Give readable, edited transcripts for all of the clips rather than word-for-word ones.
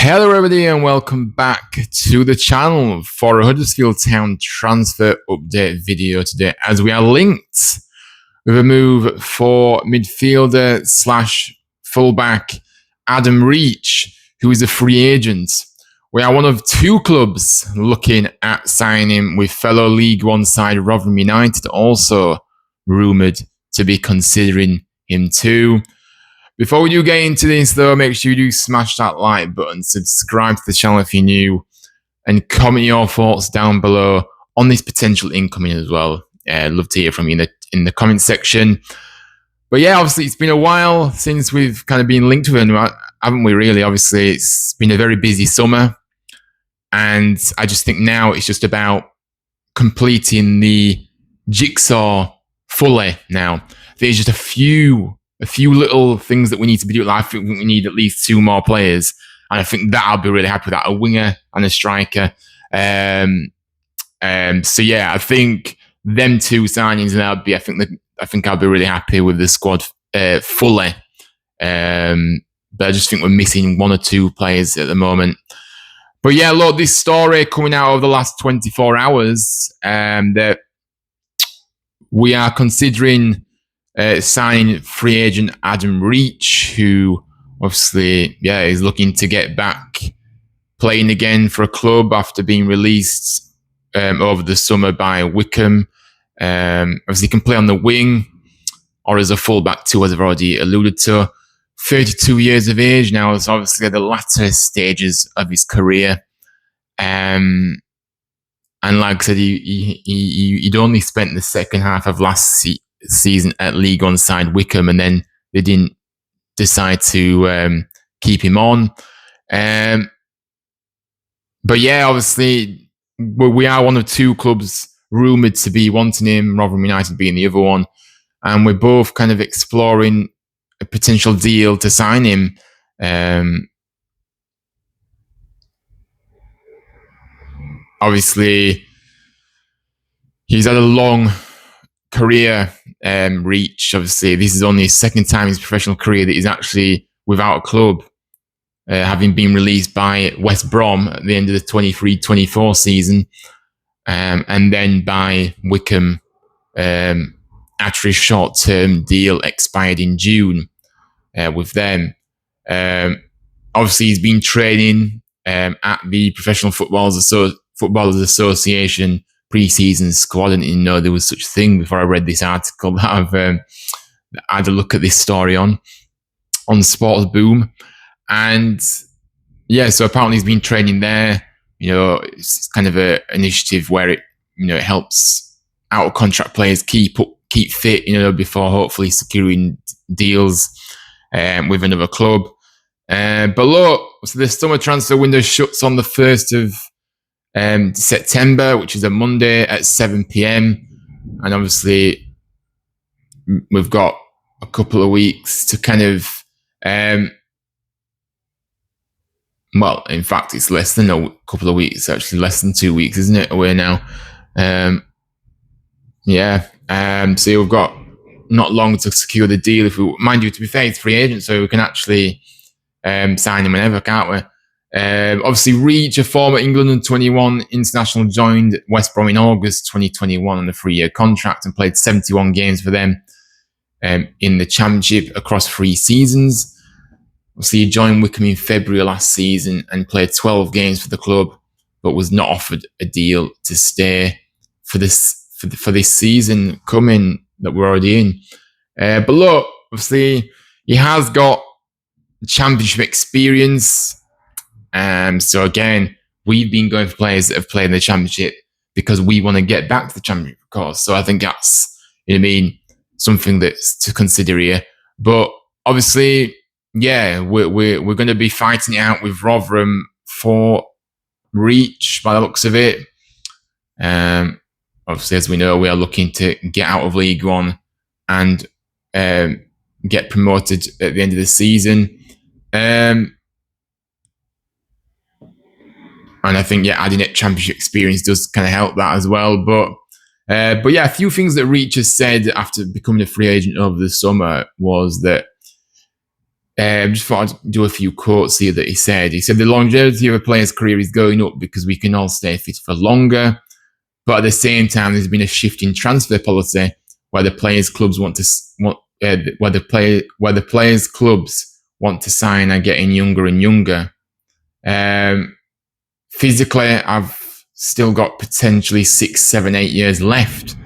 Hello everybody and welcome back to the channel for a Huddersfield Town transfer update video today, as we are linked with a move for midfielder slash fullback Adam Reach, who is a free agent. We are one of two clubs looking at signing, with fellow League One side Rotherham United also rumoured to be considering him too. Before we do get into this though, make sure you do smash that like button, subscribe to the channel if you're new, and comment your thoughts down below on this potential incoming as well. Love to hear from you in the comment section. But yeah, obviously it's been a while since we've kind of been linked with him, haven't we really? Obviously it's been a very busy summer, and I just think now it's just about completing the jigsaw fully now. There's just a few little things that we need to be doing. I think we need at least two more players, and I think that I'll be really happy with that, a winger and a striker. So yeah, I think them two signings, and I think I'll be really happy with the squad fully. But I just think we're missing one or two players at the moment. But yeah, look, this story coming out of the last 24 hours, that we are considering signing free agent Adam Reach, who obviously, is looking to get back playing again for a club after being released over the summer by Wycombe. Obviously, he can play on the wing or as a fullback too, as I've already alluded to. 32 years of age now, is obviously at the latter stages of his career. And like I said, he'd only spent the second half of last season at League One side Wycombe, and then they didn't decide to keep him on. But yeah, obviously we are one of two clubs rumoured to be wanting him, Rotherham United being the other one, and we're both kind of exploring a potential deal to sign him. Obviously he's had a long career, Reach. Obviously this is only his second time in his professional career that he's actually without a club, having been released by West Brom at the end of the 23-24 season, and then by Wycombe after his short-term deal expired in June with them. Obviously he's been training at the Professional Footballers Association pre-season squad. I didn't even know there was such a thing before I read this article that I've had a look at this story on Sports Boom. And yeah, so apparently he's been training there. You know, it's kind of an initiative where it helps out of contract players keep fit, before hopefully securing deals with another club. But look, so the summer transfer window shuts on the 1st of September, which is a Monday at 7 p.m. And obviously we've got a couple of weeks to kind of, well, in fact, it's less than a couple of weeks, actually less than 2 weeks, isn't it, away now? So we've got not long to secure the deal. If we, mind you, to be fair, it's free agent, so we can actually sign him whenever, can't we? Obviously, Reach, a former England under-21 international, joined West Brom in August 2021 on a 3-year contract and played 71 games for them in the Championship across 3 seasons. Obviously, he joined Wycombe in February last season and played 12 games for the club, but was not offered a deal to stay for this season coming that we're already in. But look, obviously, he has got Championship experience. So again, we've been going for players that have played in the Championship because we want to get back to the Championship, of course. So I think that's, something that's to consider here. But obviously, yeah, we're going to be fighting it out with Rotherham for Reach by the looks of it. Obviously, as we know, we are looking to get out of League One and get promoted at the end of the season. And I think, adding it Championship experience does kind of help that as well. But yeah, a few things that Reach has said after becoming a free agent over the summer was that Just thought I'd do a few quotes here that he said. He said, the longevity of a player's career is going up because we can all stay fit for longer. But at the same time, there's been a shift in transfer policy where the players' clubs want to where the players' clubs want to sign are getting younger and younger. Physically, I've still got potentially 6, 7, 8 years left.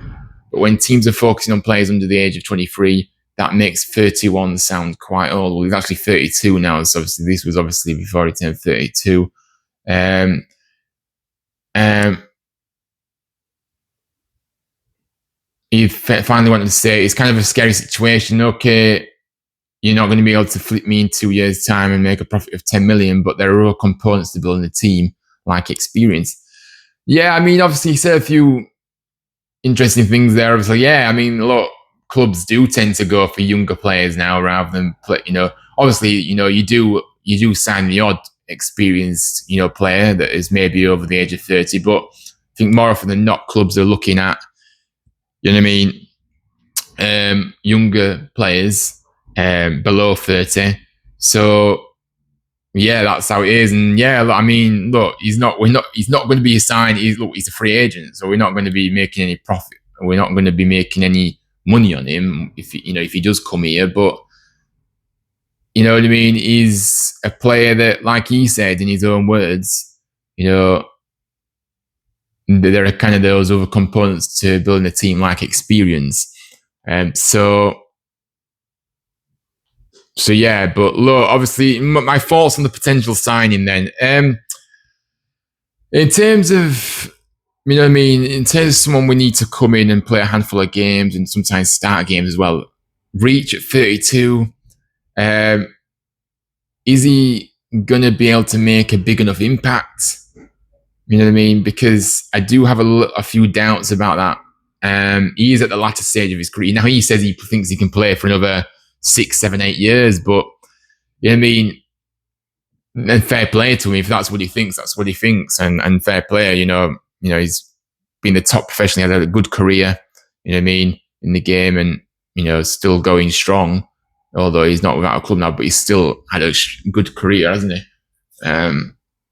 But when teams are focusing on players under the age of 23, that makes 31 sound quite old. Well, he's actually 32 now, so obviously this was obviously before he turned 32. He finally wanted to say it's kind of a scary situation. Okay, you're not going to be able to flip me in 2 years' time and make a profit of 10 million, but there are all components to building a team, like experience. Yeah, I mean, obviously, he said a few interesting things there. Obviously, yeah, I mean, look, clubs do tend to go for younger players now rather than play. Obviously, you do sign the odd experienced, player that is maybe over the age of 30, but I think more often than not, clubs are looking at, younger players below 30. So yeah, that's how it is. And yeah, I mean, look, he's not going to be assigned. He's a free agent, so we're not going to be making any profit. We're not going to be making any money on him if he does come here. But you know what I mean? He's a player that, like he said in his own words, there are kind of those other components to building a team, like experience. So yeah, but look, obviously, my thoughts on the potential signing then. In terms of, in terms of someone we need to come in and play a handful of games and sometimes start games as well. Reach at 32. Is he going to be able to make a big enough impact? You know what I mean? Because I do have a few doubts about that. He is at the latter stage of his career. Now, he says he thinks he can play for another 6, 7, 8 years, but you know what I mean? And fair play to him. If that's what he thinks, that's what he thinks. And fair play, he's been the top professional, had a good career, in the game, and, still going strong. Although he's not without a club now, but he's still had a good career, hasn't he?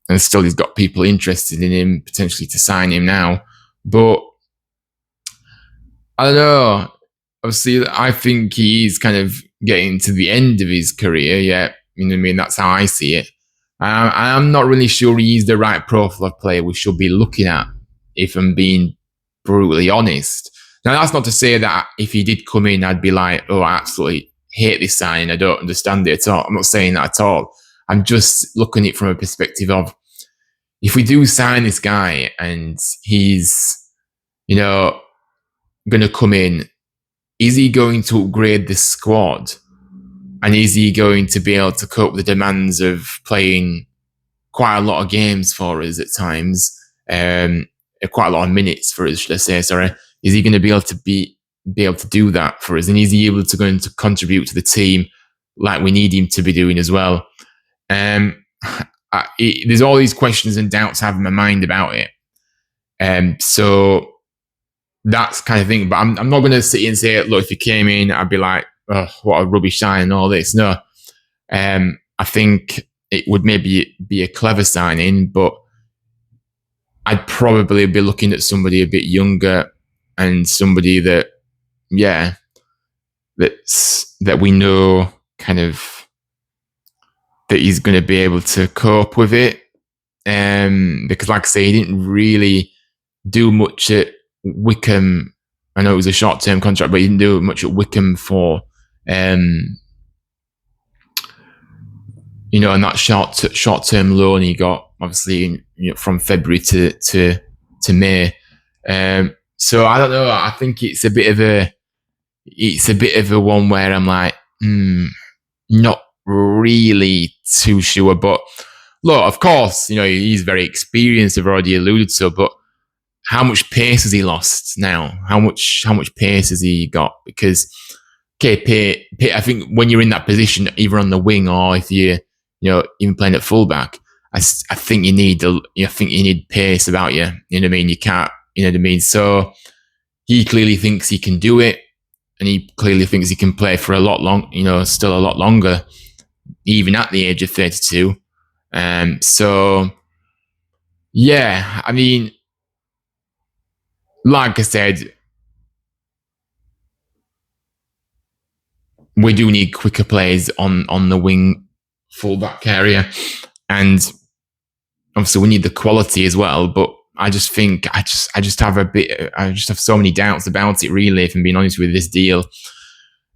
And still he's got people interested in him, potentially to sign him now. But I don't know. Obviously, I think he's kind of getting to the end of his career. Yeah, that's how I see it. I'm not really sure he's the right profile of player we should be looking at, if I'm being brutally honest. Now, that's not to say that if he did come in, I'd be like, oh, I absolutely hate this signing. I don't understand it at all. I'm not saying that at all. I'm just looking at it from a perspective of, if we do sign this guy and he's, going to come in, is he going to upgrade the squad? And is he going to be able to cope with the demands of playing quite a lot of games for us at times? Quite a lot of minutes for us, should I say, sorry. Is he going to be able to do that for us? And is he able to going to contribute to the team like we need him to be doing as well? There's all these questions and doubts I have in my mind about it. So that's kind of thing. But I'm not going to sit here and say, look, if he came in, I'd be like, oh, what a rubbish sign and all this. No. I think it would maybe be a clever signing, but I'd probably be looking at somebody a bit younger and somebody that we know kind of that he's going to be able to cope with it. Because like I say, he didn't really do much at Wickham. I know it was a short-term contract, but he didn't do much at Wickham for, and that short-term loan he got, obviously, from February to May. So I don't know. I think it's a bit of a one where I'm like, not really too sure. But look, of course, he's very experienced. I've already alluded to, but how much pace has he lost now? How much pace has he got? Because I think when you're in that position, either on the wing or if you're even playing at fullback, I think you need pace about you. You know what I mean? You can't. You know what I mean? So he clearly thinks he can do it, and he clearly thinks he can play for still a lot longer. even at the age of 32. So yeah, I mean, like I said, we do need quicker players on the wing fullback area, and obviously we need the quality as well. But I just think I just have so many doubts about it, really, if I'm being honest with this deal.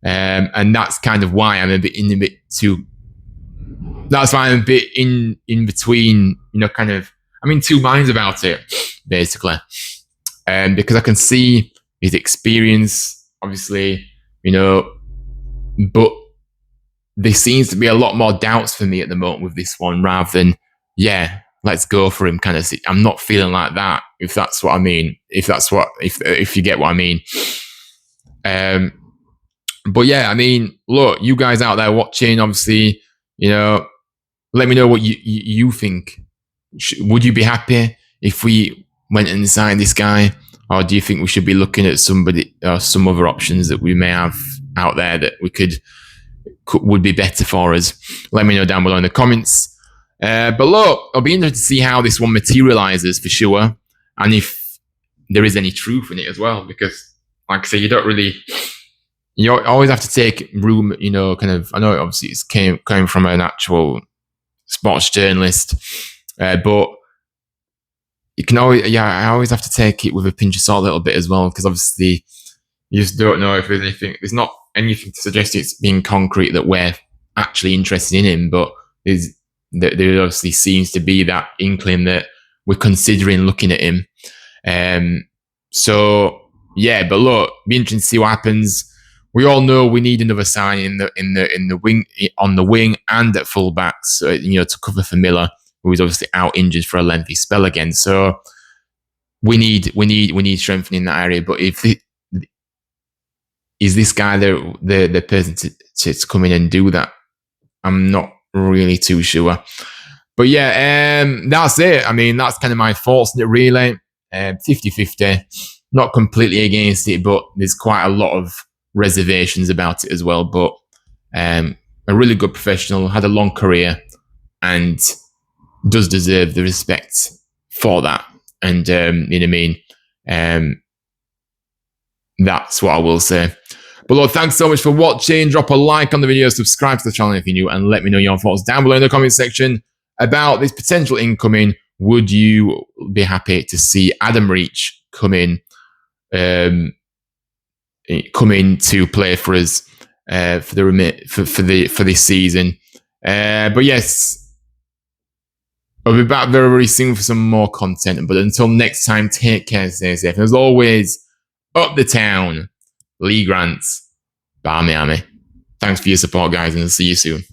And that's kind of why I'm a bit too. That's why I'm a bit in between, kind of. I'm in two minds about it, basically, because I can see his experience, obviously, but there seems to be a lot more doubts for me at the moment with this one, rather than let's go for him kind of. I'm not feeling like that, if that's what I mean. If you get what I mean. But yeah, I mean, look, you guys out there watching, obviously, let me know what you think. Would you be happy if we went and signed this guy, or do you think we should be looking at somebody or some other options that we may have out there that would be better for us? Let me know down below in the comments. But look, I'll be interested to see how this one materializes for sure, and if there is any truth in it as well, because, like I say, you always have to take room, kind of. I know obviously it's came from an actual sports journalist, but you can always, I always have to take it with a pinch of salt a little bit as well, because obviously you just don't know if there's not anything to suggest it's being concrete that we're actually interested in him, but there obviously seems to be that inkling that we're considering looking at him. So yeah, but look, be interesting to see what happens. We all know we need another sign in the wing, on the wing and at fullback, so, to cover for Miller, who is obviously out injured for a lengthy spell again. So we need strengthening in that area. But is this guy the person to come in and do that? I'm not really too sure. But yeah, that's it. I mean, that's kind of my thoughts on it, really. 50-50. Not completely against it, but there's quite a lot of reservations about it as well. But a really good professional, had a long career, and does deserve the respect for that. And you know what I mean? That's what I will say. But Lord, thanks so much for watching. Drop a like on the video, subscribe to the channel if you're new, and let me know your thoughts down below in the comment section about this potential incoming. Would you be happy to see Adam Reach come in to play for us for this season? But yes, I'll be back very, very soon for some more content. But until next time, take care, stay safe. And as always, up the town, Lee Grant, Bar Miami. Thanks for your support, guys, and I'll see you soon.